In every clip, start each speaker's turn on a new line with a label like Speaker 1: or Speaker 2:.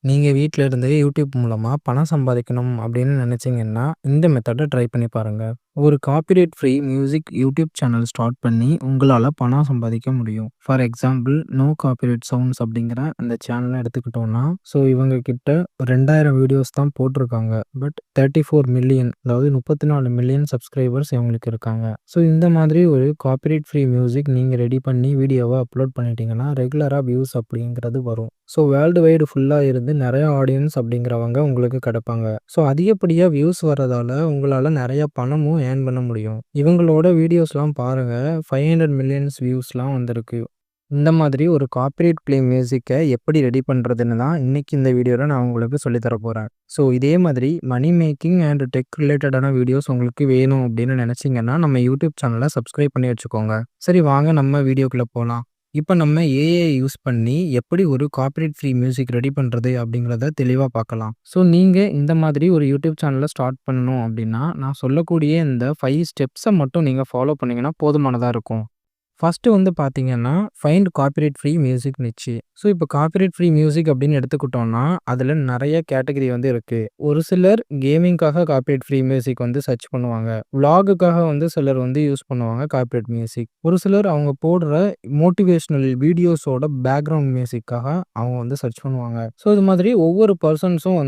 Speaker 1: நீங்க வீட்ல இருந்தே யூடியூப் மூலமா பணம் சம்பாதிக்கணும் அப்படின்னு நினைச்சீங்கன்னா, இந்த மெத்தட ட்ரை பண்ணி பாருங்க. ஒரு copyright free music YouTube channel start பண்ணி உங்களால பணம் சம்பாதிக்க முடியும். For example, no copyright sounds அப்படிங்கிற அந்த சேனல எடுத்துக்கிட்டோம்னா, இவங்க கிட்ட 2000 வீடியோஸ் தான் போட்டிருக்காங்க. பட் 34 மில்லியன் அதாவது 34 மில்லியன் சப்ஸ்கிரைபர்ஸ் இவங்களுக்கு இருக்காங்க. இந்த மாதிரி ஒரு காப்பிரைட் ஃப்ரீ மியூசிக் நீங்க ரெடி பண்ணி வீடியோவ அப்லோட் பண்ணிட்டீங்கன்னா, ரெகுலரா வியூஸ் அப்படிங்கிறது வரும். வேர்ல்டு வைடு ஃபுல்லா இருந்து நெறைய ஆடியன்ஸ் அப்படிங்கிறவங்க உங்களுக்கு கிடைப்பாங்க. அதிகப்படியா வியூஸ் வர்றதால உங்களால நெறைய பணமும் ஏர்ன் பண்ண முடியும். இவங்களோட வீடியோஸ்லாம் பாருங்க 500 மில்லியன்ஸ் வியூஸ்லாம் வந்திருக்கு. இந்த மாதிரி ஒரு காப்பிரைட் ப்ளே மியூசிக்க எப்படி ரெடி பண்றதுன்னு தான் இன்னைக்கு இந்த வீடியோல நான் உங்களுக்கு சொல்லி தர போறேன். இதே மாதிரி மனி மேக்கிங் அண்ட் டெக் ரிலேட்டடான வீடியோஸ் உங்களுக்கு வேணும் அப்படின்னு நினைச்சீங்கன்னா, நம்ம யூடியூப் சேனல சப்ஸ்கிரைப் பண்ணி வச்சுக்கோங்க. சரி வாங்க நம்ம வீடியோக்குள்ள போலாம். இப்ப நம்ம ஏஐ யூஸ் பண்ணி எப்படி ஒரு காப்பிரைட் ஃப்ரீ மியூசிக் ரெடி பண்றது அப்படிங்கிறத தெளிவா பார்க்கலாம். நீங்க இந்த மாதிரி ஒரு யூடியூப் சேனல ஸ்டார்ட் பண்ணணும் அப்படின்னா, நான் சொல்லக்கூடிய இந்த 5 ஸ்டெப்ஸ மட்டும் நீங்க ஃபாலோ பண்ணீங்கன்னா போதுமானதா இருக்கும். ஃபர்ஸ்ட்டு பார்த்தீங்கன்னா, ஃபைண்ட் காப்பிரைட் ஃப்ரீ மியூசிக் நிச்சு. இப்போ காப்பிரைட் ஃப்ரீ மியூசிக் அப்படின்னு எடுத்துக்கிட்டோம்னா, அதில நெறைய கேட்டகரி இருக்கு. ஒரு சிலர் கேமிங்க்காக காப்பிரைட் ஃப்ரீ மியூசிக் சர்ச் பண்ணுவாங்க. விளாகுக்காக சிலர் யூஸ் பண்ணுவாங்க காப்பிரைட் மியூசிக். ஒரு சிலர் அவங்க போடுற மோட்டிவேஷனல் வீடியோஸோட பேக்கிரவுண்ட் மியூசிக்காக அவங்க சர்ச் பண்ணுவாங்க. இது மாதிரி ஒவ்வொரு பெர்சன்ஸும்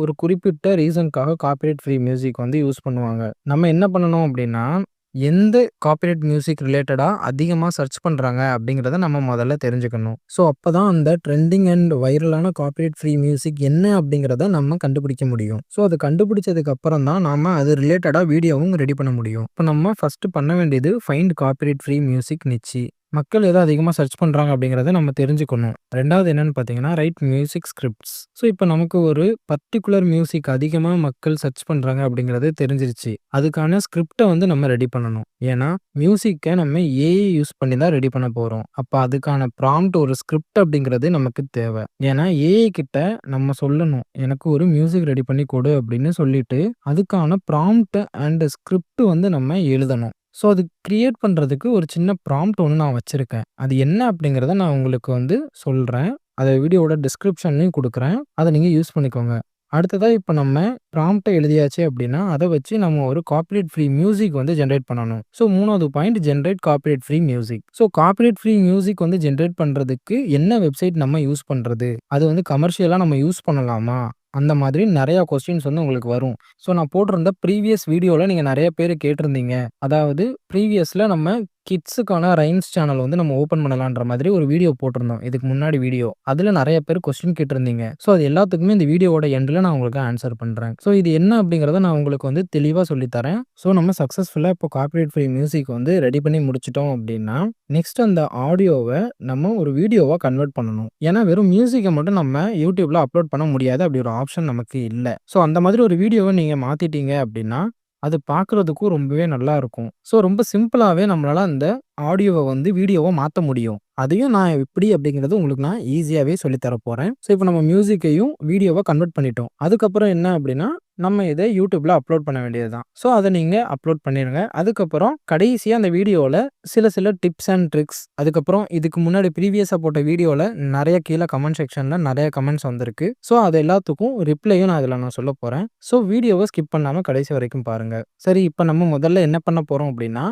Speaker 1: ஒரு குறிப்பிட்ட ரீசன்க்காக காப்பிரைட் ஃப்ரீ மியூசிக் யூஸ் பண்ணுவாங்க. நம்ம என்ன பண்ணணும் அப்படின்னா, எந்த காப்பிரைட் மியூசிக் ரிலேட்டடா அதிகமா சர்ச் பண்றாங்க அப்படிங்கிறத நம்ம முதல்ல தெரிஞ்சுக்கணும். அப்பதான் அந்த ட்ரெண்டிங் அண்ட் வைரலான காப்பிரைட் ஃப்ரீ மியூசிக் என்ன அப்படிங்கிறத நம்ம கண்டுபிடிக்க முடியும். அத கண்டுபிடிச்சதுக்கு அப்புறம் தான் நாம அது ரிலேட்டடா வீடியோவும் ரெடி பண்ண முடியும். இப்ப நம்ம ஃபர்ஸ்ட் பண்ண வேண்டியது ஃபைண்ட் காப்பிரைட் ஃப்ரீ மியூசிக் நிச்சி. மக்கள் எத அதிகமா சர்ச் பண்றாங்க அப்படிங்கிறத நம்ம தெரிஞ்சுக்கணும். 2வது என்னன்னு பார்த்தீங்கன்னா, ரைட் மியூசிக் ஸ்கிரிப்ட்ஸ். இப்ப நமக்கு ஒரு பர்ட்டிகுலர் மியூசிக் அதிகமா மக்கள் சர்ச் பண்றாங்க அப்படிங்கிறது தெரிஞ்சிருச்சு. அதுக்கான ஸ்கிரிப்ட்ட நம்ம ரெடி பண்ணணும். ஏன்னா, மியூசிக்க நம்ம ஏஐ யூஸ் பண்ணி தான் ரெடி பண்ண போறோம். அப்ப அதுக்கான ப்ராம்ப்ட் ஒரு ஸ்கிரிப்ட் அப்படிங்கிறது நமக்கு தேவை. ஏன்னா, ஏஐ கிட்ட நம்ம சொல்லணும், எனக்கு ஒரு மியூசிக் ரெடி பண்ணி கொடு அப்படின்னு சொல்லிட்டு, அதுக்கான ப்ராம்ப்ட் அண்ட் ஸ்கிரிப்ட் நம்ம எழுதணும். அது கிரியேட் பண்றதுக்கு ஒரு சின்ன ப்ராம்ப்ட் ஒண்ணு நான் வச்சிருக்கேன். அது என்ன அப்படிங்கிறத நான் உங்களுக்கு சொல்றேன். அத வீடியோவோட டிஸ்கிரிப்ஷன்லயும் குடுக்குறேன். அத நீங்க யூஸ் பண்ணிக்கோங்க. அடுத்ததா இப்ப நம்ம ப்ராம்ப்ட்ட எழுதியாச்சு அப்படின்னா, அத வச்சு நம்ம ஒரு காப்பிரைட் ஃப்ரீ மியூசிக் ஜெனரேட் பண்ணணும். 3வது point generate copyright free music. Copyright free music generate பண்றதுக்கு என்ன வெப்சைட் நம்ம யூஸ் பண்றது? அது கமர்ஷியலா நம்ம யூஸ் பண்ணலாமா? அந்த மாதிரி நெறைய கொஸ்டின்ஸ் உங்களுக்கு வரும். நான் போட்டிருந்த ப்ரீவியஸ் வீடியோல நீங்க நெறைய பேரு கேட்டிருந்தீங்க. அதாவது ப்ரீவியஸ்ல நம்ம கிட்ஸுக்கான ரைம்ஸ் சேனல் நம்ம ஓப்பன் பண்ணலான்ற மாதிரி ஒரு வீடியோ போட்டிருந்தோம். இதுக்கு முன்னாடி வீடியோ. அதுல நெறைய பேர் கொஸ்டின் கேட்டிருந்தீங்க. அது எல்லாத்துக்குமே இந்த வீடியோவோட எண்ட்ல நான் உங்களுக்கு ஆன்ஸர் பண்றேன். இது என்ன அப்படிங்கிறத நான் உங்களுக்கு தெளிவா சொல்லி தரேன். நம்ம சக்சஸ்ஃபுல்லா இப்போ காப்பிரைட் ஃப்ரீ மியூசிக் ரெடி பண்ணி முடிச்சுட்டோம் அப்படின்னா, நெக்ஸ்ட் அந்த ஆடியோவ நம்ம ஒரு வீடியோவா கன்வெர்ட் பண்ணணும். ஏன்னா வெறும் மியூசிக்க மட்டும் நம்ம YouTubeல அப்லோட் பண்ண முடியாது. அப்படி ஒரு ஆப்ஷன் நமக்கு இல்ல. அந்த மாதிரி ஒரு வீடியோவ நீங்க மாத்திட்டீங்க அப்படின்னா, அது பார்க்குறதுக்கும் ரொம்பவே நல்லா இருக்கும். ரொம்ப சிம்பிளாவே நம்மளால அந்த ஆடியோவ வீடியோவா மாத்த முடியும். அதையும் நான் எப்படி அப்படிங்கிறது உங்களுக்கு நான் ஈஸியாவே சொல்லி தர போறேன். இப்ப நம்ம மியூசிக்கையும் வீடியோவா கன்வெர்ட் பண்ணிட்டோம். அதுக்கப்புறம் என்ன அப்படின்னா, நம்ம இத YouTubeல அப்லோட் பண்ண வேண்டியது தான். அத நீங்க அப்லோட் பண்ணிருங்க. அதுக்கப்புறம் கடைசியா அந்த வீடியோல சில டிப்ஸ் அண்ட் ட்ரிக்ஸ், அதுக்கப்புறம் இதுக்கு முன்னாடி ப்ரீவியஸா போட்ட வீடியோல நெறைய கீழ கமெண்ட் செக்ஷன்ல நெறைய கமெண்ட்ஸ் வந்திருக்கு. அது எல்லாத்துக்கும் ரிப்ளையும் நான் இதுல நான் சொல்லப் போறேன். வீடியோவ ஸ்கிப் பண்ணாம கடைசி வரைக்கும் பாருங்க. சரி, இப்ப நம்ம முதல்ல என்ன பண்ண போறோம் அப்படின்னா,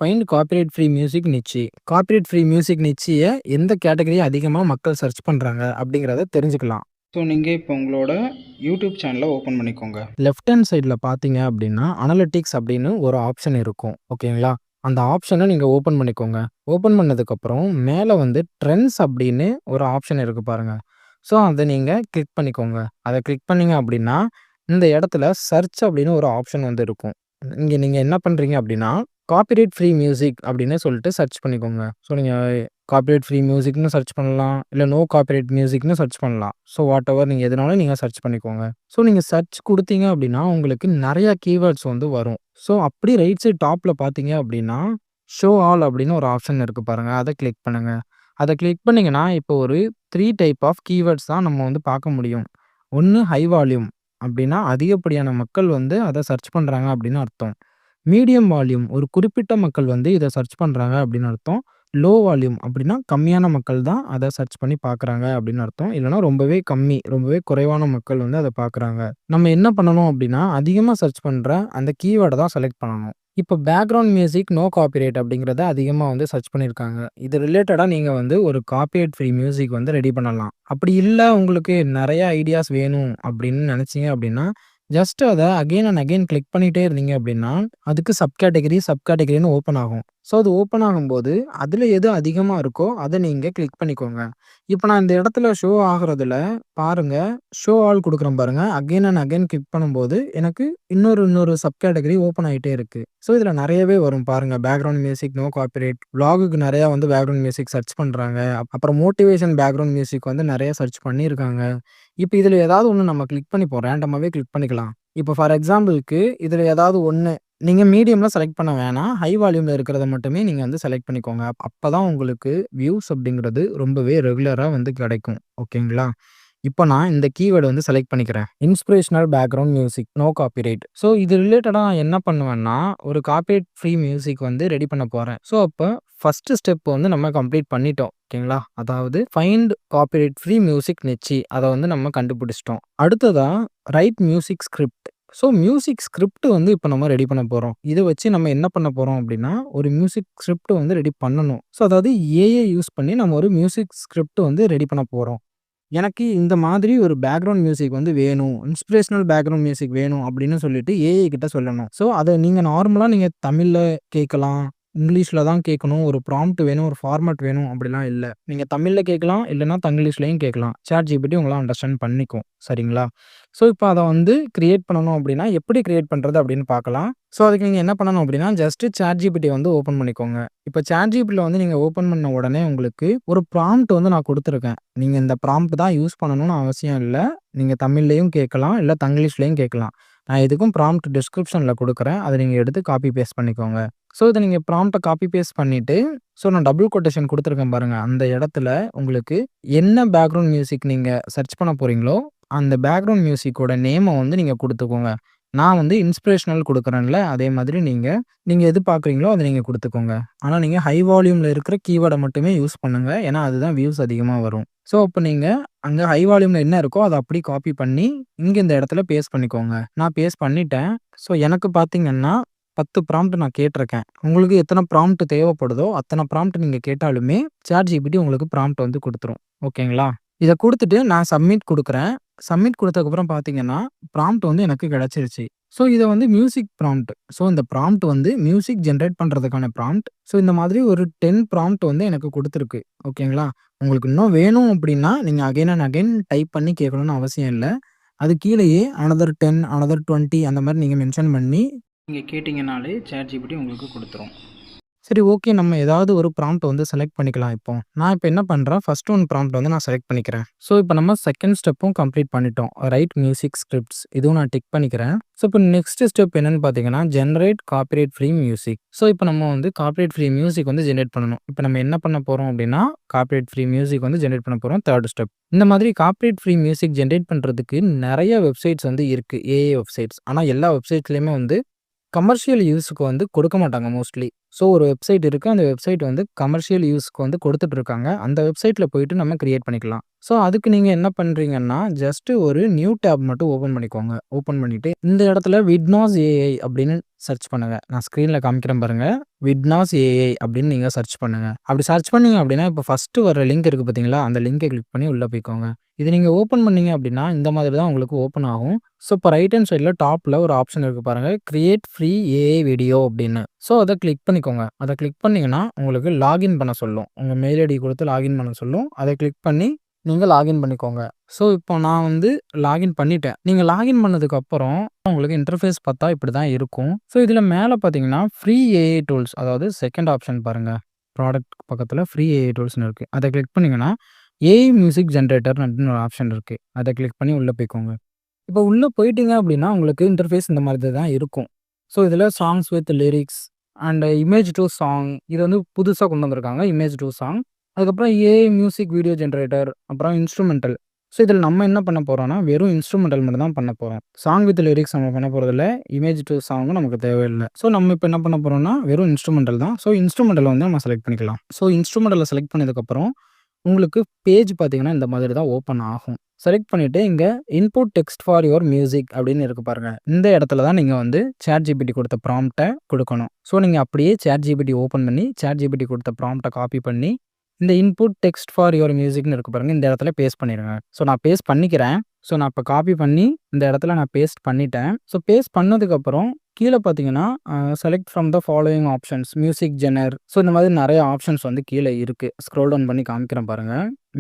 Speaker 1: find copyright free music நிச்சி. Copyright free music நிச்சிய எந்த கேட்டகரி அதிகமா மக்கள் சர்ச் பண்றாங்க அப்படிங்கிறத தெரிஞ்சுக்கலாம். நீங்க இப்போ உங்களோட யூடியூப் சேனல ஓப்பன் பண்ணிக்கோங்க. லெஃப்ட் ஹேண்ட் சைடுல பார்த்தீங்க அப்படின்னா, அனலிட்டிக்ஸ் அப்படின்னு ஒரு ஆப்ஷன் இருக்கும். ஓகேங்களா? அந்த ஆப்ஷன நீங்க ஓப்பன் பண்ணிக்கோங்க. ஓப்பன் பண்ணதுக்கப்புறம் மேல ட்ரெண்ட்ஸ் அப்படின்னு ஒரு ஆப்ஷன் இருக்கு பாருங்க. அத நீங்க கிளிக் பண்ணிக்கோங்க. அத கிளிக் பண்ணீங்க அப்படின்னா, இந்த இடத்துல சர்ச் அப்படின்னு ஒரு ஆப்ஷன் இருக்கும். இங்க நீங்க என்ன பண்றீங்க அப்படின்னா, காப்பிரைட் ஃப்ரீ மியூசிக் அப்படின்னு சொல்லிட்டு சர்ச் பண்ணிக்கோங்க. நீங்க காப்பிரைட் ஃப்ரீ மியூசிக்ன்னு சர்ச் பண்ணலாம். இல்ல நோ காப்பிரைட் மியூசிக்ன்னு சர்ச் பண்ணலாம். வாட்டெவர் நீங்க எதுனாலும் நீங்க சர்ச் பண்ணிக்கோங்க. நீங்க சர்ச் குடுத்தீங்க அப்படின்னா, உங்களுக்கு நெறைய கீவேர்ட்ஸ் வரும். அப்படியே ரைட் சைட் டாப்ல பார்த்தீங்க அப்படின்னா, ஷோ ஆல் அப்படின்னு ஒரு ஆப்ஷன் இருக்கு பாருங்க. அத கிளிக் பண்ணுங்க. அத கிளிக் பண்ணீங்கன்னா, இப்போ ஒரு 3 டைப் ஆஃப் கீவேர்ட்ஸ் தான் நம்ம பார்க்க முடியும். ஒண்ணு ஹை வால்யூம் அப்படின்னா, அதிகப்படியான மக்கள் அத சர்ச் பண்றாங்க அப்படின்னு அர்த்தம். மீடியம் வால்யூம் ஒரு குறிப்பிட்ட மக்கள் இத சர்ச் பண்றாங்க அப்படின்னு அர்த்தம். லோ வால்யூம் அப்படின்னா கம்மியான மக்கள் தான் அத சர்ச் பண்ணி பார்க்குறாங்க அப்படின்னு அர்த்தம். இல்லன்னா ரொம்பவே கம்மி, ரொம்பவே குறைவான மக்கள் வந்து அத பார்க்குறாங்க. நம்ம என்ன பண்ணணும் அப்படின்னா, அதிகமா சர்ச் பண்ற அந்த கீவேர்ட தான் செலக்ட் பண்ணணும். இப்போ பேக்கிரவுண்ட் மியூசிக் நோ காப்பிரைட் அப்படிங்கிறத அதிகமா வந்து சர்ச் பண்ணியிருக்காங்க. இது ரிலேட்டடா நீங்க வந்து ஒரு காப்பிரைட் ஃப்ரீ மியூசிக் வந்து ரெடி பண்ணலாம். அப்படி இல்ல உங்களுக்கு நெறைய ஐடியாஸ் வேணும் அப்படின்னு நெனைச்சீங்க அப்படின்னா, ஜஸ்ட் அத அகைன் அண்ட் அகைன் கிளிக் பண்ணிட்டே இருந்தீங்க அப்படின்னா, அதுக்கு சப் கேட்டகரி, சப் கேட்டகரின்னு ஓப்பன் ஆகும். ஸோ அது ஓப்பன் ஆகும்போது, அதில எது அதிகமா இருக்கோ அத நீங்க கிளிக் பண்ணிக்கோங்க. இப்ப நான் இந்த இடத்துல ஷோ ஆகுறதுல பாருங்க, ஷோ ஆல் குடுக்குறேன் பாருங்க. அகைன் அண்ட் அகைன் கிளிக் பண்ணும்போது, எனக்கு இன்னொரு சப் கேட்டகரி ஓப்பன் ஆயிட்டே இருக்கு. ஸோ இதில நெறையவே வரும் பாருங்க. பேக்கிரவுண்ட் மியூசிக், நோ காப்பிரைட், விளாகுக்கு நெறையா வந்து பேக்கிரவுண்ட் மியூசிக் சர்ச் பண்றாங்க. அப்புறம் மோட்டிவேஷன் பேக்கிரவுண்ட் மியூசிக் வந்து நெறைய சர்ச் பண்ணியிருக்காங்க. இப்ப இதில ஏதாவது ஒண்ணு நம்ம கிளிக் பண்ணிப்போம். ரேண்டமாவே கிளிக் பண்ணிக்கலாம். இப்ப ஃபார் எக்ஸாம்பிள்க்கு இதில ஏதாவது ஒண்ணு நீங்க மீடியம்ல செலக்ட் பண்ண வேணாம். ஹை வால்யூம்ல இருக்கிறத மட்டுமே நீங்க வந்து செலக்ட் பண்ணிக்கோங்க. அப்பதான் உங்களுக்கு வியூஸ் அப்படிங்கிறது ரொம்பவே ரெகுலரா வந்து கிடைக்கும். ஓகேங்களா? இப்ப நான் இந்த கீவேர்ட் வந்து செலக்ட் பண்ணிக்கிறேன். Inspirational background music, no copyright. So இது ரிலேட்டடா நான் என்ன பண்ணுவேன்னா, ஒரு காப்பிரைட் ஃப்ரீ மியூசிக் வந்து ரெடி பண்ண போறேன். ஸோ அப்ப ஃபர்ஸ்ட் ஸ்டெப் வந்து நம்ம கம்ப்ளீட் பண்ணிட்டோம். ஓகேங்களா? அதாவது ஃபைண்ட் காப்பிரைட் ஃப்ரீ மியூசிக் நிச்சி அத வந்து நம்ம கண்டுபிடிச்சிட்டோம். அடுத்ததா right music script. So music script வந்து இப்ப நம்ம ரெடி பண்ண போறோம். இத வச்சு நம்ம என்ன பண்ண போறோம் அப்டின்னா, ஒரு மியூசிக் ஸ்கிரிப்ட் வந்து ரெடி பண்ணணும். ஸோ அதாவது ஏஐ யூஸ் பண்ணி நம்ம ஒரு மியூசிக் ஸ்கிரிப்ட் வந்து ரெடி பண்ண போறோம். எனக்கு இந்த மாதிரி ஒரு பேக்கிரவுண்ட் மியூசிக் வந்து வேணும். இன்ஸ்பிரேஷனல் பேக்கிரவுண்ட் மியூசிக் வேணும் அப்படின்னு சொல்லிட்டு ஏஐ கிட்ட சொல்லணும். ஸோ அத நீங்க நார்மலா நீங்க தமிழ்ல கேட்கலாம். இங்கிலீஷ்ல தான் கேட்கணும். ஒரு ப்ராம்ப்ட் வேணும், ஒரு ஃபார்மேட் வேணும் அப்படிலாம் இல்ல. நீங்க தமிழ்ல கேட்கலாம், இல்லன்னா தங்கிலீஷ்லயும் கேட்கலாம். ChatGPT உங்கள அண்டர்ஸ்டாண்ட் பண்ணிக்கும். சரிங்களா? ஸோ இப்ப அத வந்து கிரியேட் பண்ணணும் அப்படின்னா, எப்படி கிரியேட் பண்றது அப்படின்னு பார்க்கலாம். ஸோ அதுக்கு நீங்க என்ன பண்ணணும் அப்படின்னா, ஜஸ்ட் ChatGPT வந்து ஓப்பன் பண்ணிக்கோங்க. இப்ப ChatGPTல வந்து நீங்க ஓப்பன் பண்ண உடனே உங்களுக்கு ஒரு ப்ராம்ப்ட் வந்து நான் குடுத்துருக்கேன். நீங்க இந்த ப்ராம்ப்ட் தான் யூஸ் பண்ணணும்னு அவசியம் இல்ல. நீங்க தமிழ்லயும் கேட்கலாம், இல்ல தங்கிலீஷ்லயும் கேட்கலாம். நான் எதுக்கும் ப்ராம்ப்ட் டிஸ்கிரிப்ஷன்ல குடுக்குறேன். அத நீங்க எடுத்து காப்பி பேஸ்ட் பண்ணிக்கோங்க. ஸோ இத நீங்க ப்ராம்ப்ட்ட காப்பி பேஸ்ட் பண்ணிட்டு, ஸோ நான் டபுள் கோட்டேஷன் குடுத்துருக்கேன் பாருங்க. அந்த இடத்துல உங்களுக்கு என்ன பேக்கிரவுண்ட் மியூசிக் நீங்க சர்ச் பண்ண போறீங்களோ, அந்த பேக்கிரவுண்ட் மியூசிக்கோட நேம வந்து நீங்க குடுத்துக்கோங்க. நான் வந்து இன்ஸ்பிரேஷனல் குடுக்குறேன்ல, அதே மாதிரி நீங்க எது பார்க்குறீங்களோ அத நீங்க குடுத்துக்கோங்க. ஆனா நீங்க ஹை வால்யூம்ல இருக்கிற கீவேர்ட மட்டுமே யூஸ் பண்ணுங்க. ஏன்னா அதுதான் வியூஸ் அதிகமா வரும். ஸோ அப்ப நீங்க அங்க ஹை வால்யூம்ல என்ன இருக்கோ அத அப்படியே காப்பி பண்ணி, இங்க இந்த இடத்துல பேஸ்ட் பண்ணிக்கோங்க. நான் பேஸ்ட் பண்ணிட்டேன். ஸோ எனக்கு பார்த்தீங்கன்னா 10 ப்ராம்ப்ட் நான் கேட்டிருக்கேன். உங்களுக்கு எத்தன ப்ராம்ப்ட் தேவைப்படுதோ, அத்தன ப்ராம்ப்ட் நீங்க கேட்டாலுமே ChatGPT உங்களுக்கு ப்ராம்ப்ட் வந்து குடுத்துரும். ஓகேங்களா? இத குடுத்துட்டு நான் சப்மிட் குடுக்குறேன். சப்மிட் குடுத்ததுக்கப்புறம் பார்த்தீங்கன்னா, ப்ராம்ப்ட் வந்து எனக்கு கிடைச்சிருச்சு. ஸோ இத வந்து மியூசிக் ப்ராம்ப்ட். ஸோ இந்த ப்ராம்ப்ட் வந்து மியூசிக் ஜெனரேட் பண்றதுக்கான ப்ராம்ப்ட். ஸோ இந்த மாதிரி ஒரு 10 ப்ராம்ப்ட் வந்து எனக்கு குடுத்துருக்கு. ஓகேங்களா? உங்களுக்கு இன்னும் வேணும் அப்டின்னா, நீங்க அகைன் அண்ட் அகைன் டைப் பண்ணி கேட்கணும்னு அவசியம் இல்ல. அது கீழயே அனதர் 10, அனதர் 20 அந்த மாரி நீங்க மென்ஷன் பண்ணி நீங்க கேட்டீங்கனாலே ChatGPT உங்களுக்கு குடுத்துரும். சரி ஓகே. நம்ம ஏதாவது ஒரு ப்ராம்ப்ட் வந்து செலக்ட் பண்ணிக்கலாம் இப்போ. நான் இப்ப என்ன பண்றேன், ஃபர்ஸ்ட் ஒன் ப்ராம்ப்ட் வந்து நான் செலக்ட் பண்ணிக்கிறேன். ஸோ இப்ப நம்ம செகண்ட் ஸ்டெப்பும் கம்ப்ளீட் பண்ணிட்டோம். ரைட் மியூசிக் ஸ்கிரிப்ட்ஸ் இதுவும் நான் டிக் பண்ணிக்கிறேன். ஸோ இப்ப நெக்ஸ்ட் ஸ்டெப் என்னன்னு பார்த்தீங்கன்னா, generate copyright free music. So இப்ப நம்ம வந்து காப்பிரைட் ஃப்ரீ மியூசிக் வந்து ஜெனரேட் பண்ணணும். இப்ப நம்ம என்ன பண்ண போறோம் அப்டின்னா, காப்பிரைட் ஃப்ரீ மியூசிக் வந்து ஜெனரேட் பண்ண போறோம். 3 ஸ்டெப். இந்த மாதிரி காப்பிரைட் ஃப்ரீ மியூசிக் ஜெனரேட் பண்றதுக்கு நெறைய வெப்சைட்ஸ் வந்து இருக்கு. AI websites. ஆனா எல்லா வெப்சைட்ஸ்லயுமே வந்து கமர்ஷியல் யூஸ்க்கு வந்து கொடுக்க மாட்டாங்க மோஸ்ட்லி. ஸோ ஒரு வெப்சைட் இருக்கு. அந்த வெப்சைட் வந்து கமர்ஷியல் யூஸ்க்கு வந்து கொடுத்துட்டு இருக்காங்க. அந்த வெப்சைட்ல போயிட்டு நம்ம கிரியேட் பண்ணிக்கலாம். ஸோ அதுக்கு நீங்க என்ன பண்றீங்கன்னா, ஜஸ்ட் ஒரு நியூ டேப் மட்டும் ஓப்பன் பண்ணிக்கோங்க. ஓப்பன் பண்ணிட்டு இந்த இடத்துல விட்னாஸ் ஏஐ அப்படின்னு சர்ச் பண்ணுங்க. நான் ஸ்க்ரீன்ல காமிக்கிறேன் பாருங்க. விட்னாஸ் ஏஐ அப்படின்னு நீங்க சர்ச் பண்ணுங்க. அப்படி சர்ச் பண்ணீங்க அப்படின்னா, இப்ப ஃபர்ஸ்ட் வர லிங்க் இருக்கு பார்த்தீங்களா? அந்த லிங்க கிளிக் பண்ணி உள்ள போய்க்கோங்க. இத நீங்க ஓப்பன் பண்ணீங்க அப்படின்னா, இந்த மாதிரி தான் உங்களுக்கு ஓப்பன் ஆகும். ஸோ இப்ப ரைட் ஹேண்ட் சைட்ல டாப்ல ஒரு ஆப்ஷன் இருக்கு பாருங்க. கிரியேட் ஃப்ரீ ஏஐ வீடியோ அப்படின்னு. ஸோ அத கிளிக் பண்ணிக்கோங்க. அத கிளிக் பண்ணீங்கன்னா, உங்களுக்கு லாகின் பண்ண சொல்லும். உங்க மெயில் ஐடி குடுத்து லாகின் பண்ண சொல்லும். அத கிளிக் பண்ணி நீங்க லாகின் பண்ணிக்கோங்க. ஸோ இப்போ நான் வந்து லாகின் பண்ணிட்டேன். நீங்க லாகின் பண்ணதுக்கு அப்புறம் உங்களுக்கு இன்டர்ஃபேஸ் பார்த்தா இப்படி தான் இருக்கும். ஸோ இதுல மேல பார்த்தீங்கன்னா, ஃப்ரீ ஏஐ டூல்ஸ் அதாவது செகண்ட் ஆப்ஷன் பாருங்க. ப்ராடக்ட் பக்கத்துல ஃப்ரீ ஏஐ டூல்ஸ்ன்னு இருக்கு. அத கிளிக் பண்ணீங்கன்னா, ஏஐ மியூசிக் ஜெனரேட்டர் அப்படின்னு ஒரு ஆப்ஷன் இருக்கு. அத கிளிக் பண்ணி உள்ள போய்க்கோங்க. இப்போ உள்ள போயிட்டீங்க அப்படின்னா, உங்களுக்கு இன்டர்ஃபேஸ் இந்த மாதிரி தான் இருக்கும். ஸோ இதில songs with lyrics and image to song இது வந்து புதுசா கொண்டு வந்திருக்காங்க. Image to song. அதுக்கப்புறம் ஏஐ மியூசிக் வீடியோ ஜெனரேட்டர், அப்புறம் இன்ஸ்ட்ருமென்டல். ஸோ இதில நம்ம என்ன பண்ண போறோம்னா, வெறும் இன்ஸ்ட்ருமென்டல் மட்டும் தான் பண்ண போறோம். சாங் வித் லிரிக்ஸ் நம்ம பண்ண போறதில்ல. இமேஜ் டூ சாங்கும் நமக்கு தேவையில்ல. ஸோ நம்ம இப்ப என்ன பண்ண போறோம்னா, வெறும் இன்ஸ்ட்ருமென்டல் தான். ஸோ இன்ஸ்ட்ருமென்டல வந்து நம்ம செலக்ட் பண்ணிக்கலாம். ஸோ இன்ஸ்ட்ருமென்டல செலக்ட் பண்ணதுக்கப்புறம், உங்களுக்கு பேஜ் பார்த்தீங்கன்னா, இந்த மாதிரி தான் ஓப்பன் ஆகும். செலக்ட் பண்ணிட்டு இங்க input text for your music அப்படின்னு இருக்கு பாருங்க. இந்த இடத்துல தான் நீங்க வந்து ChatGPT குடுத்த ப்ராம்ப்ட்ட குடுக்கணும். ஸோ நீங்க அப்படியே ChatGPT ஓப்பன் பண்ணி, ChatGPT குடுத்த ப்ராம்ப்ட்ட காப்பி பண்ணி, இந்த இன்புட் டெக்ஸ்ட் ஃபார் யுவர் மியூசிக்ன்னு இருக்கு பாருங்க. இந்த இடத்துல பேஸ்ட் பண்ணிருங்க. ஸோ நான் பேஸ்ட் பண்ணிக்கிறேன். ஸோ நான் இப்ப காப்பி பண்ணி இந்த இடத்துல நான் பேஸ்ட் பண்ணிட்டேன். ஸோ பேஸ்ட் பண்ணதுக்கப்புறம் கீழ பார்த்தீங்கன்னா, select from the following options music genre. So இந்த மாதிரி நெறைய ஆப்ஷன்ஸ் வந்து கீழ இருக்கு. ஸ்க்ரோல் டவுன் பண்ணி காமிக்கிறேன் பாருங்க.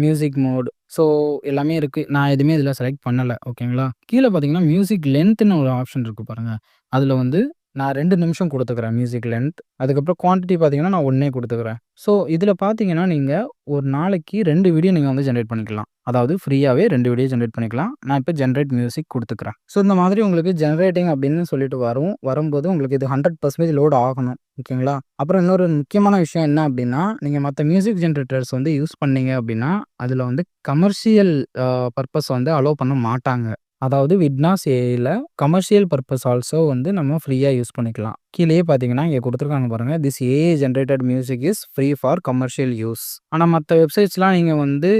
Speaker 1: Music mode. ஸோ எல்லாமே இருக்கு. நான் எதுவுமே இதில செலக்ட் பண்ணல. ஓகேங்களா? கீழ பார்த்தீங்கன்னா, மியூசிக் லென்த்ன்னு ஒரு ஆப்ஷன் இருக்கு பாருங்க. அதில வந்து நான் 2 நிமிஷம் குடுத்துக்கிறேன் மியூசிக் லென்த். அதுக்கப்புறம் குவான்டிட்டி பார்த்தீங்கன்னா, நான் 1 குடுத்துக்கிறேன். ஸோ இதில பார்த்தீங்கன்னா, நீங்க ஒரு நாளைக்கு 2 வீடியோ நீங்க வந்து ஜெனரேட் பண்ணிக்கலாம். அதாவது ஃப்ரீயாவே 2 வீடியோ ஜெனரேட் பண்ணிக்கலாம். நான் இப்ப ஜெனரேட் மியூசிக் குடுத்துக்கிறேன். ஸோ இந்த மாதிரி உங்களுக்கு ஜெனரேட்டிங் அப்படின்னு சொல்லிட்டு வரும். வரும்போது உங்களுக்கு இது 100% லோட் ஆகணும். ஓகேங்களா? அப்புறம் இன்னொரு முக்கியமான விஷயம் என்ன அப்படின்னா, நீங்க மத்த மியூசிக் ஜெனரேட்டர்ஸ் வந்து யூஸ் பண்ணீங்க அப்படின்னா, அதில வந்து கமர்ஷியல் பர்ப்பஸ் வந்து அலோவ் பண்ண மாட்டாங்க. அதாவது விட்னாஸ் ஏஐல கமர்ஷியல் பர்ப்பஸ் ஆல்சோ வந்து நம்ம ஃப்ரீயா யூஸ் பண்ணிக்கலாம். கீழயே பார்த்தீங்கன்னா, இங்க குடுத்துருக்காங்க பாருங்க. This AI generated music is free for commercial use. ஆனா மத்த வெப்சைட்ஸ்லாம் நீங்க வந்து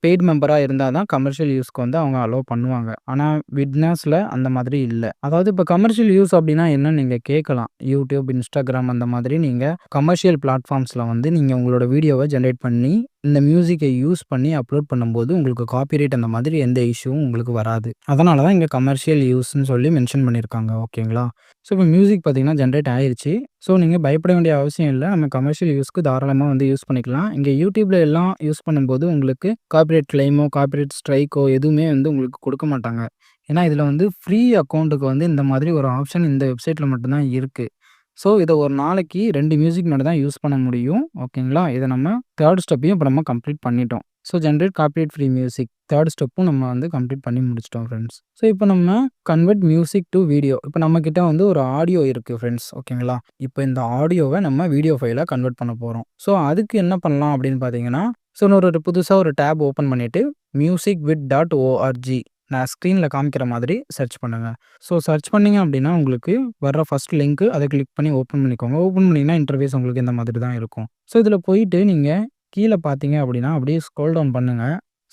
Speaker 1: பெய்ட் மெம்பரா இருந்தா தான் கமர்ஷியல் யூஸ்க்கு வந்து அவங்க அலோவ் பண்ணுவாங்க. ஆனா விட்னாஸ்ல அந்த மாதிரி இல்ல. அதாவது இப்ப கமர்ஷியல் யூஸ் அப்டின்னா என்னன்னு நீங்க கேட்கலாம். YouTube, Instagram அந்த மாதிரி நீங்க கமர்ஷியல் பிளாட்ஃபார்ம்ஸ்ல வந்து நீங்க உங்களோட வீடியோவ ஜெனரேட் பண்ணி, இந்த மியூசிக்க யூஸ் பண்ணி அப்லோட் பண்ணும்போது உங்களுக்கு காப்பிரைட் அந்த மாதிரி எந்த இஷ்யூவும் உங்களுக்கு வராது. அதனால தான் இங்க கமர்ஷியல் யூஸ்ன்னு சொல்லி மென்ஷன் பண்ணியிருக்காங்க. ஓகேங்களா? ஸோ இப்ப மியூசிக் பார்த்தீங்கன்னா ஜெனரேட் ஆயிருச்சு. ஸோ நீங்க பயப்பட வேண்டிய அவசியம் இல்ல. நம்ம கமர்ஷியல் யூஸ்க்கு தாராளமா வந்து யூஸ் பண்ணிக்கலாம். இங்க YouTubeல எல்லாம் யூஸ் பண்ணும்போது உங்களுக்கு காப்பிரைட் கிளைமோ, காப்பிரைட் ஸ்ட்ரைக்கோ எதுவுமே வந்து உங்களுக்கு குடுக்க மாட்டாங்க. ஏன்னா இதில வந்து ஃப்ரீ அக்கவுண்ட்க்கு வந்து இந்த மாதிரி ஒரு ஆப்ஷன் இந்த வெப்சைட்ல மட்டும் தான் இருக்கு. ஸோ இத ஒரு நாளைக்கு 2 மியூசிக் மட்டும் தான் யூஸ் பண்ண முடியும். ஓகேங்களா? இத நம்ம 3 ஸ்டெப்பையும் இப்ப நம்ம கம்ப்ளீட் பண்ணிட்டோம். So generate copyright free music 3 ஸ்டெப்பும் நம்ம வந்து கம்ப்ளீட் பண்ணி முடிச்சுட்டோம் ஃபிரெண்ட்ஸ். ஸோ இப்ப நம்ம கன்வெர்ட் மியூசிக் டூ வீடியோ. இப்ப நம்ம கிட்ட வந்து ஒரு ஆடியோ இருக்கு ஃபிரெண்ட்ஸ். ஓகேங்களா? இப்ப இந்த ஆடியோவ நம்ம வீடியோ ஃபைலா கன்வெர்ட் பண்ண போறோம். ஸோ அதுக்கு என்ன பண்ணலாம் அப்படின்னு பார்த்தீங்கன்னா, ஸோ இன்னொரு புதுசா ஒரு டேப் ஓப்பன் பண்ணிட்டு musicwith.org நான் ஸ்க்ரீன்ல காமிக்கிற மாதிரி சர்ச் பண்ணுங்க. ஸோ சர்ச் பண்ணீங்க அப்படின்னா, உங்களுக்கு வர்ற ஃபர்ஸ்ட் லிங்க் அத கிளிக் பண்ணி ஓப்பன் பண்ணிக்கோங்க. ஓப்பன் பண்ணீங்கன்னா இன்டர்ஃபேஸ் உங்களுக்கு இந்த மாதிரி தான் இருக்கும். ஸோ இதில போயிட்டு நீங்க கீழ பார்த்தீங்க அப்படின்னா, அப்படியே ஸ்க்ரோல் டவுன் பண்ணுங்க.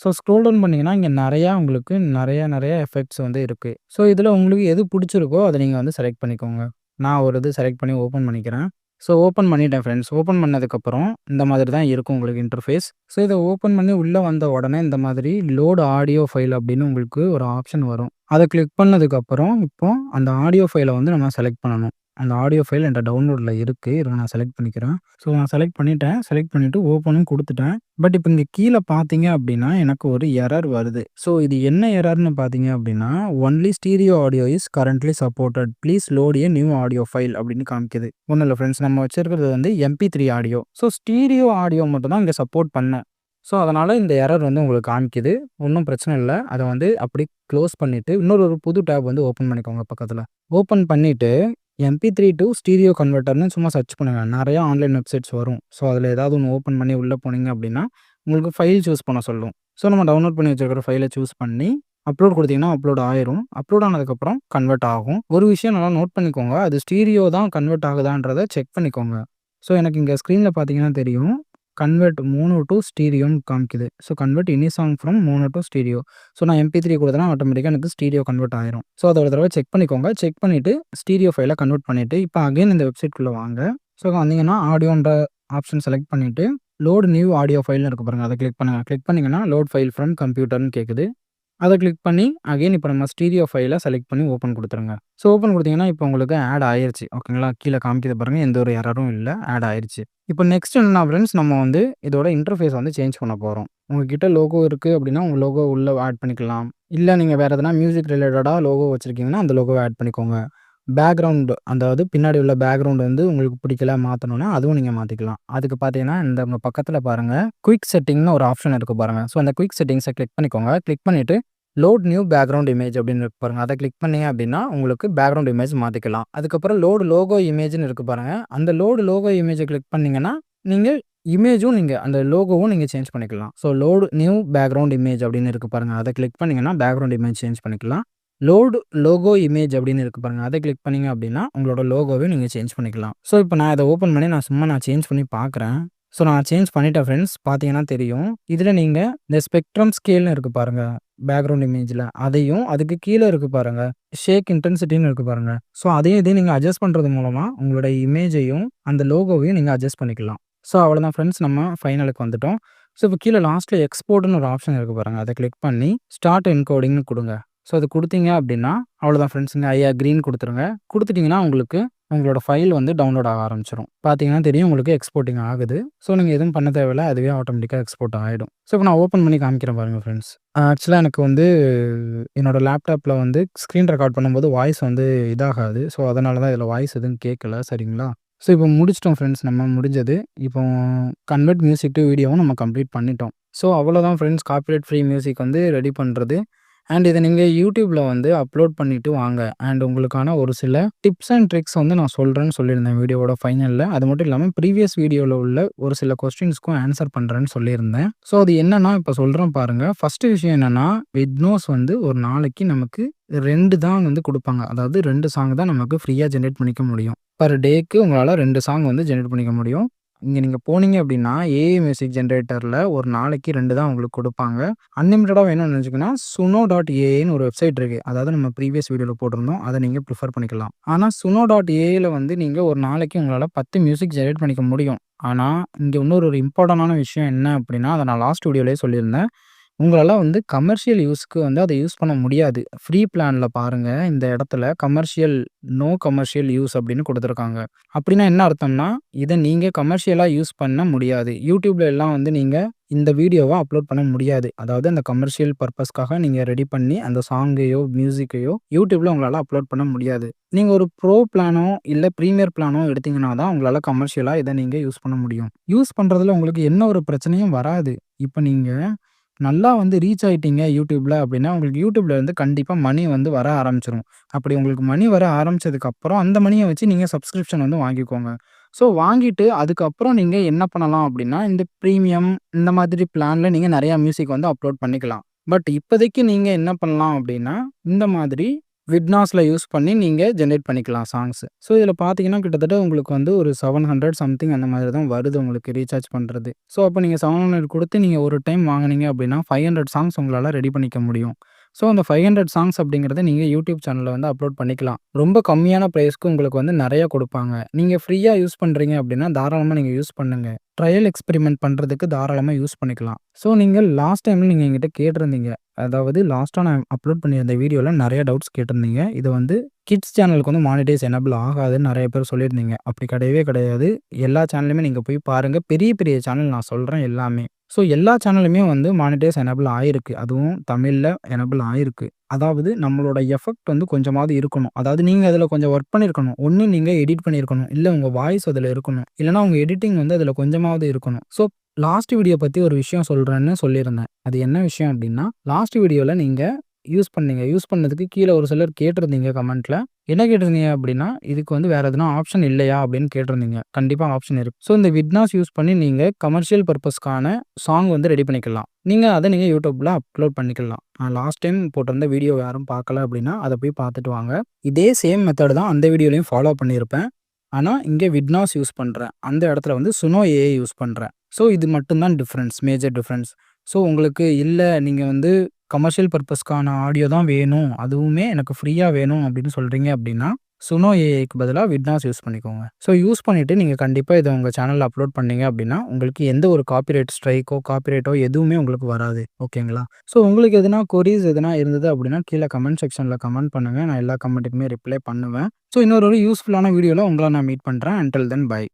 Speaker 1: ஸோ ஸ்க்ரோல் டவுன் பண்ணீங்கன்னா, இங்க நெறையா உங்களுக்கு நெறைய எஃபெக்ட்ஸ் வந்து இருக்கு. ஸோ இதில உங்களுக்கு எது புடிச்சிருக்கோ அத நீங்க வந்து செலக்ட் பண்ணிக்கோங்க. நான் ஒரு இது செலக்ட் பண்ணி ஓப்பன் பண்ணிக்கிறேன். ஸோ ஓப்பன் பண்ணிட்டேன் ஃபிரெண்ட்ஸ். ஓப்பன் பண்ணதுக்கப்புறம் இந்த மாதிரி தான் இருக்கும் உங்களுக்கு இன்டர்ஃபேஸ். ஸோ இத ஓப்பன் பண்ணி உள்ள வந்த உடனே இந்த மாதிரி லோட் ஆடியோ ஃபைல் அப்படின்னு உங்களுக்கு ஒரு ஆப்ஷன் வரும். அத கிளிக் பண்ணதுக்கப்புறம் இப்போ அந்த ஆடியோ ஃபைல வந்து நம்ம செலக்ட் பண்ணணும். அந்த ஆடியோ ஃபைல் என்ட்ட டவுன்லோட்ல இருக்கு. இருங்க நான் செலக்ட் பண்ணிக்கிறேன். ஸோ நான் செலக்ட் பண்ணிட்டேன். செலக்ட் பண்ணிட்டு ஓப்பனும் குடுத்துட்டேன். பட் இப்ப இங்க கீழ பார்த்தீங்க அப்படின்னா, எனக்கு ஒரு எரர் வருது. ஸோ இது என்ன எரர்ன்னு பார்த்தீங்க அப்படின்னா, only stereo audio is currently supported. Please load a new audio file அப்படின்னு காமிக்குது. ஒண்ணும் இல்ல ஃபிரெண்ட்ஸ். நம்ம வச்சிருக்கிறது வந்து MP3 audio. So stereo audio மட்டும் தான் இங்க சப்போர்ட் பண்ணேன். ஸோ அதனால இந்த எரர் வந்து உங்களுக்கு காமிக்குது. ஒண்ணும் பிரச்சனை இல்ல. அத வந்து அப்படி க்ளோஸ் பண்ணிட்டு, இன்னொரு புது டேப் வந்து ஓப்பன் பண்ணிக்கோங்க பக்கத்துல. ஓப்பன் பண்ணிட்டு MP3 டூ ஸ்டீரியோ கன்வெர்ட்டர்ன்னு சும்மா சர்ச் பண்ணுங்க. நெறைய ஆன்லைன் வெப்சைட்ஸ் வரும். ஸோ அதில ஏதாவது ஒண்ணு ஓப்பன் பண்ணி உள்ள போனீங்க அப்படின்னா, உங்களுக்கு ஃபைல் சூஸ் பண்ண சொல்லும். ஸோ நம்ம டவுன்லோட் பண்ணி வச்சிருக்கிற ஃபைல சூஸ் பண்ணி அப்லோட் குடுத்தீங்கன்னா, அப்லோட் ஆயிரும். அப்லோட் ஆனதுக்கப்புறம் கன்வெர்ட் ஆகும். ஒரு விஷயம் நல்லா நோட் பண்ணிக்கோங்க. அது ஸ்டீரியோ தான் கன்வெர்ட் ஆகுதான்றத செக் பண்ணிக்கோங்க. ஸோ எனக்கு இங்க ஸ்க்ரீன்ல பார்த்தீங்கன்னா தெரியும். கன்வெர்ட் மோனோ டூ ஸ்டீரியோன்னு காமிக்குது. So convert any song from mono to stereo. So நான் MP3 குடுத்தேன்னா ஆட்டோமேட்டிக்கா எனக்கு ஸ்டீரியோ கன்வெர்ட் ஆயிரும். ஸோ அத ஒரு தடவ செக் பண்ணிக்கோங்க. செக் பண்ணிட்டு ஸ்டீரியோ ஃபைல கன்வெர்ட் பண்ணிட்டு, இப்ப அகைன் இந்த வெப்சைட்குள்ள வாங்க. ஸோ வந்தீங்கன்னா ஆடியோன்ற ஆப்ஷன் செலக்ட் பண்ணிட்டு, லோட் நியூ ஆடியோ ஃபைல்னு இருக்கு பாருங்க. அத கிளிக் பண்ணுங்க. கிளிக் பண்ணீங்கன்னா, லோட் ஃபைல் ஃப்ரம் கம்ப்யூட்டர்ன்னு கேட்குது. அத கிளிக் பண்ணி அகைன் இப்ப நம்ம ஸ்டீரியோ ஃபைல செலக்ட் பண்ணி ஓப்பன் குடுத்துருங்க. ஸோ ஓப்பன் குடுத்தீங்கன்னா, இப்ப உங்களுக்கு ஆட் ஆயிருச்சு. ஓகேங்களா? கீழ காமிக்குது பாருங்க. எந்த ஒரு எரரும் இல்ல. ஆட் ஆயிருச்சு. இப்ப நெக்ஸ்ட் என்னன்னா ஃபிரெண்ட்ஸ், நம்ம வந்து இதோட இன்டர்ஃபேஸ் வந்து சேஞ்ச் பண்ண போறோம். உங்ககிட்ட லோகோ இருக்கு அப்படின்னா, உங்க லோகோ உள்ள ஆட் பண்ணிக்கலாம். இல்ல நீங்க வேற எதனா மியூசிக் ரிலேட்டடா லோகோ வச்சிருக்கீங்கன்னா, அந்த லோகோவ ஆட் பண்ணிக்கோங்க. பேக்கிரவுண்ட் அதாவது பின்னாடி உள்ள பேக்கிரவுண்ட் வந்து உங்களுக்கு பிடிக்கல மாத்தணும்னா, அதுவும் நீங்க மாத்திக்கலாம். அதுக்கு பார்த்தீங்கன்னா, இந்த உங்க பக்கத்துல பாருங்க, குயிக் செட்டிங்ன்னு ஒரு ஆப்ஷன் இருக்கு பாருங்க. ஸோ அந்த குயிக் செட்டிங்ஸ கிளிக் பண்ணிக்கோங்க. கிளிக் பண்ணிட்டு லோட் நியூ பேக்கிரவுண்ட் இமேஜ் அப்படின்னு இருக்கு பாருங்க. அத கிளிக் பண்ணீங்க அப்படின்னா, உங்களுக்கு பேக்கிரவுண்ட் இமேஜ் மாத்திக்கலாம். அதுக்கப்புறம் லோட் லோகோ இமேஜ்ன்னு இருக்கு பாருங்க. அந்த லோட் லோகோ இமேஜ கிளிக் பண்ணீங்கன்னா, நீங்க இமேஜும் நீங்க அந்த லோகோவும் நீங்க சேஞ்ச் பண்ணிக்கலாம். So load new background image அப்படின்னு இருக்கு பாருங்க. அத கிளிக் பண்ணீங்கன்னா, பேக்கிரவுண்ட் இமேஜ் சேஞ்ச் பண்ணிக்கலாம். லோட் லோகோ இமேஜ் அப்படின்னு இருக்கு பாருங்க. அத கிளிக் பண்ணீங்க அப்படின்னா, உங்களோட லோகோவையும் நீங்க சேஞ்ச் பண்ணிக்கலாம். ஸோ இப்ப நான் இத ஓப்பன் பண்ணி நான் சேஞ்ச் பண்ணி பார்க்குறேன். ஸோ நான் சேஞ்ச் பண்ணிட்டேன் ஃப்ரெண்ட்ஸ். பார்த்தீங்கன்னா தெரியும். இதுல நீங்க இந்த ஸ்பெக்ட்ரம் ஸ்கேல்னு இருக்கு பாருங்க. பேக்கிரவுண்ட் இமேஜ்ல. அதையும் அதுக்கு கீழ இருக்கு பாருங்க. ஷேக் இன்டென்சிட்டின்னு இருக்கு பாருங்க. ஸோ அதையும் இதையும் நீங்க அட்ஜஸ்ட் பண்றது மூலமா உங்களோட இமேஜையும், அந்த லோகோவையும் நீங்க அட்ஜஸ்ட் பண்ணிக்கலாம். ஸோ அவ்வளோதான் ஃப்ரெண்ட்ஸ். நம்ம ஃபைனலுக்கு வந்துட்டோம். ஸோ இப்போ கீழ லாஸ்ட்ல எக்ஸ்போர்ட்ன்னு ஒரு ஆப்ஷன் இருக்கு பாருங்க. அத கிளிக் பண்ணி ஸ்டார்ட் என்கோடிங்ன்னு குடுங்க. ஸோ அது குடுத்தீங்க அப்படின்னா, அவ்வளோதான் ஃப்ரெண்ட்ஸுங்க. ஐ அக்ரீன்னு குடுத்துருங்க. குடுத்துட்டீங்கன்னா உங்களுக்கு உங்களோட ஃபைல் வந்து டவுன்லோட் ஆக ஆரம்பிச்சுரும். பார்த்தீங்கன்னா தெரியும் உங்களுக்கு எக்ஸ்போர்ட்டிங் ஆகுது. ஸோ நீங்க எதுவும் பண்ண தேவையில்ல. அதுவே ஆட்டோமேட்டிக்கா எக்ஸ்போர்ட் ஆயிடும். ஸோ இப்போ நான் ஓப்பன் பண்ணி காமிக்கிறேன் பாருங்க ஃப்ரெண்ட்ஸ். ஆக்சுவலா எனக்கு வந்து என்னோட லேப்டாப்ல வந்து ஸ்க்ரீன் ரெக்கார்ட் பண்ணும்போது வாய்ஸ் வந்து இதாகாது. ஸோ அதனால தான் இதில வாய்ஸ் எதுவும் கேட்கல. சரிங்களா? ஸோ இப்போ முடிச்சுட்டோம் ஃப்ரெண்ட்ஸ். நம்ம முடிஞ்சது. இப்போ கன்வெர்ட் மியூசிக் டூ வீடியோவும் நம்ம கம்ப்ளீட் பண்ணிட்டோம். ஸோ அவ்வளோதான் ஃப்ரெண்ட்ஸ். காப்பிரைட் ஃப்ரீ மியூசிக் வந்து ரெடி பண்றது. அண்ட் இத நீங்க YouTubeல வந்து அப்லோட் பண்ணிட்டு வாங்க. அண்ட் உங்களுக்கான ஒரு சில டிப்ஸ் அண்ட் ட்ரிக்ஸ் வந்து நான் சொல்றேன்னு சொல்லியிருந்தேன் வீடியோவோட ஃபைனல்ல. அது மட்டும் இல்லாம ப்ரீவியஸ் வீடியோல உள்ள ஒரு சில கொஸ்டின்ஸ்க்கும் ஆன்ஸர் பண்றேன்னு சொல்லியிருந்தேன். ஸோ அது என்னன்னா இப்ப சொல்றேன் பாருங்க. ஃபர்ஸ்ட் விஷயம் என்னன்னா, விட்னோஸ் வந்து ஒரு நாளைக்கு நமக்கு 2 தான் வந்து குடுப்பாங்க. அதாவது 2 சாங் தான் நமக்கு ஃப்ரீயா ஜெனரேட் பண்ணிக்க முடியும். பெர் டேக்கு உங்களால 2 சாங் வந்து ஜெனரேட் பண்ணிக்க முடியும். இங்க நீங்க போனீங்க அப்படின்னா, ஏஐ மியூசிக் ஜெனரேட்டர்ல ஒரு நாளைக்கு 2 தான் உங்களுக்கு குடுப்பாங்க. அன்லிமிட்டடா வேணும்னு நினைச்சீங்கன்னா, suno.aiன்னு ஒரு வெப்சைட் இருக்கு. அதாவது நம்ம ப்ரீவியஸ் வீடியோல போட்டிருந்தோம். அத நீங்க பிரிஃபர் பண்ணிக்கலாம். ஆனா suno.aiல வந்து நீங்க ஒரு நாளைக்கு உங்களால 10 மியூசிக் ஜெனரேட் பண்ணிக்க முடியும். ஆனா, இங்க இன்னொரு இம்பார்ட்டன்டான விஷயம் என்ன அப்படின்னா, அத நான் லாஸ்ட் வீடியோலயே சொல்லியிருந்தேன். உங்களால வந்து கமர்ஷியல் யூஸ்க்கு வந்து அத யூஸ் பண்ண முடியாது. ஃப்ரீ பிளான்ல பாருங்க, இந்த இடத்துல கமர்ஷியல் நோ கமர்ஷியல் யூஸ் அப்படின்னு குடுத்துருக்காங்க. அப்படின்னா என்ன அர்த்தம்னா, இத நீங்க கமர்ஷியலா யூஸ் பண்ண முடியாது. YouTubeல எல்லாம் வந்து நீங்க இந்த வீடியோவ அப்லோட் பண்ண முடியாது. அதாவது அந்த கமர்ஷியல் பர்ப்பஸ்க்காக நீங்க ரெடி பண்ணி அந்த சாங்கையோ, மியூசிக்கையோ YouTubeல உங்களால அப்லோட் பண்ண முடியாது. நீங்க ஒரு ப்ரோ பிளானோ, இல்ல பிரீமியர் பிளானோ எடுத்தீங்கன்னா தான் உங்களால கமர்ஷியலா இத நீங்க யூஸ் பண்ண முடியும். யூஸ் பண்றதுல உங்களுக்கு என்ன ஒரு பிரச்சனையும் வராது. இப்ப நீங்க நல்லா வந்து ரீச் ஆயிட்டீங்க YouTubeல அப்படின்னா, உங்களுக்கு YouTubeல இருந்து கண்டிப்பா மணி வந்து வர ஆரம்பிச்சுரும். அப்படி உங்களுக்கு மணி வர ஆரம்பிச்சதுக்கப்புறம், அந்த மணிய வச்சு நீங்க சப்ஸ்கிரிப்ஷன் வந்து வாங்கிக்கோங்க. ஸோ வாங்கிட்டு அதுக்கப்புறம் நீங்க என்ன பண்ணலாம் அப்படின்னா, இந்த பிரீமியம் இந்த மாதிரி பிளான்ல நீங்க நெறைய மியூசிக் வந்து அப்லோட் பண்ணிக்கலாம். பட் இப்போதைக்கு நீங்க என்ன பண்ணலாம் அப்படின்னா, இந்த மாதிரி விட்னாஸ்ல யூஸ் பண்ணி நீங்க ஜெனரேட் பண்ணிக்கலாம் சாங்ஸ். ஸோ இதில பார்த்தீங்கன்னா, கிட்டத்தட்ட உங்களுக்கு வந்து ஒரு 700 சம்திங் அந்த மாதிரி தான் வருது உங்களுக்கு ரீசார்ஜ் பண்றது. ஸோ அப்ப நீங்க 700 குடுத்து நீங்க ஒரு டைம் வாங்குனீங்க அப்படின்னா, 500 சாங்ஸ் உங்களால ரெடி பண்ணிக்க முடியும். ஸோ அந்த 500 சாங்ஸ் அப்படிங்கிறத நீங்க YouTube சேனல்ல வந்து அப்லோட் பண்ணிக்கலாம். ரொம்ப கம்மியான பிரைஸ்க்கு உங்களுக்கு வந்து நெறைய குடுப்பாங்க. நீங்க ஃப்ரீயா யூஸ் பண்றீங்க அப்படின்னா, தாராளமா நீங்க யூஸ் பண்ணுங்க. ட்ரையல் எக்ஸ்பெரிமென்ட் பண்றதுக்கு தாராளமா யூஸ் பண்ணிக்கலாம். ஸோ நீங்க லாஸ்ட் டைம்ல நீங்க என்கிட்ட கேட்டிருந்தீங்க. அதாவது லாஸ்ட்டா நான் அப்லோட் பண்ணியிருந்த வீடியோல நெறைய டவுட்ஸ் கேட்டிருந்தீங்க. இது வந்து கிட்ஸ் சேனலுக்கு வந்து மானிடைஸ் எனபிள் ஆகாதுன்னு நெறைய பேர் சொல்லியிருந்தீங்க. அப்படி கிடையவே கிடையாது. எல்லா சேனலுமே நீங்க போய் பாருங்க. பெரிய பெரிய சேனல் நான் சொல்றேன் எல்லாமே. ஸோ எல்லா சேனலுமே வந்து மானிடைஸ் எனபிள் ஆயிருக்கு. அதுவும் தமிழ்ல எனபிள் ஆயிருக்கு. அதாவது நம்மளோட எஃபெக்ட் வந்து கொஞ்சமாவது இருக்கணும். அதாவது நீங்க அதில கொஞ்சம் ஒர்க் பண்ணியிருக்கணும். ஒண்ணு நீங்க எடிட் பண்ணியிருக்கணும். இல்ல உங்க வாய்ஸ் அதில இருக்கணும். இல்லன்னா உங்க எடிட்டிங் வந்து அதில கொஞ்சமாவது இருக்கணும். ஸோ லாஸ்ட் வீடியோ பத்தி ஒரு விஷயம் சொல்றேன்னு சொல்லியிருந்தேன். அது என்ன விஷயம் அப்டின்னா, லாஸ்ட் வீடியோல நீங்க யூஸ் பண்ணீங்க. யூஸ் பண்ணதுக்கு கீழ ஒரு சிலர் கேட்டிருந்தீங்க கமெண்ட்ல. என்ன கேட்டிருந்தீங்க அப்டின்னா, இதுக்கு வந்து வேற எதுனா ஆப்ஷன் இல்லையா அப்டின்னு கேட்டிருந்தீங்க. கண்டிப்பா ஆப்ஷன் இருக்கு. ஸோ இந்த விட்னாஸ் யூஸ் பண்ணி நீங்க கமர்ஷியல் பர்ப்பஸ்க்கான சாங் வந்து ரெடி பண்ணிக்கலாம். நீங்க YouTubeல அப்லோட் பண்ணிக்கலாம். நான் லாஸ்ட் டைம் போட்டிருந்த வீடியோ யாரும் பார்க்கல அப்டின்னா, அத போய் பார்த்துட்டு வாங்க. இதே சேம் மெத்தட் தான் அந்த வீடியோலயும் ஃபாலோ பண்ணியிருப்பேன். ஆனா, இங்க விட்னாஸ் யூஸ் பண்றேன். அந்த இடத்துல வந்து சுனோ ஏஐ யூஸ் பண்றேன். ஸோ இது மட்டும் தான் டிஃபரன்ஸ். Major difference. ஸோ உங்களுக்கு இல்ல நீங்க வந்து கமர்ஷியல் பர்ப்பஸ்க்கான ஆடியோ தான் வேணும். அதுவுமே எனக்கு ஃப்ரீயா வேணும் அப்படின்னு சொல்றீங்க அப்படின்னா, சுனோ ஏஐக்கு பதிலா விட்னாஸ் யூஸ் பண்ணிக்கோங்க. ஸோ யூஸ் பண்ணிட்டு நீங்க கண்டிப்பா இத உங்க சேனல்ல அப்லோட் பண்ணீங்க அப்படின்னா, உங்களுக்கு எந்த ஒரு காப்பிரைட் ஸ்ட்ரைக்கோ, காப்பிரைட்டோ எதுவுமே உங்களுக்கு வராது. ஓகேங்களா? ஸோ உங்களுக்கு எதுனா கொரீஸ் எதுனா இருந்தது அப்படின்னா, கீழ கமெண்ட் செக்ஷன்ல கமெண்ட் பண்ணுங்க. நான் எல்லா கமெண்ட்டுக்குமே ரிப்ளை பண்ணுவேன். ஸோ இன்னொரு யூஸ்ஃபுல்லான வீடியோல உங்கள நான் மீட் பண்றேன். Until then by.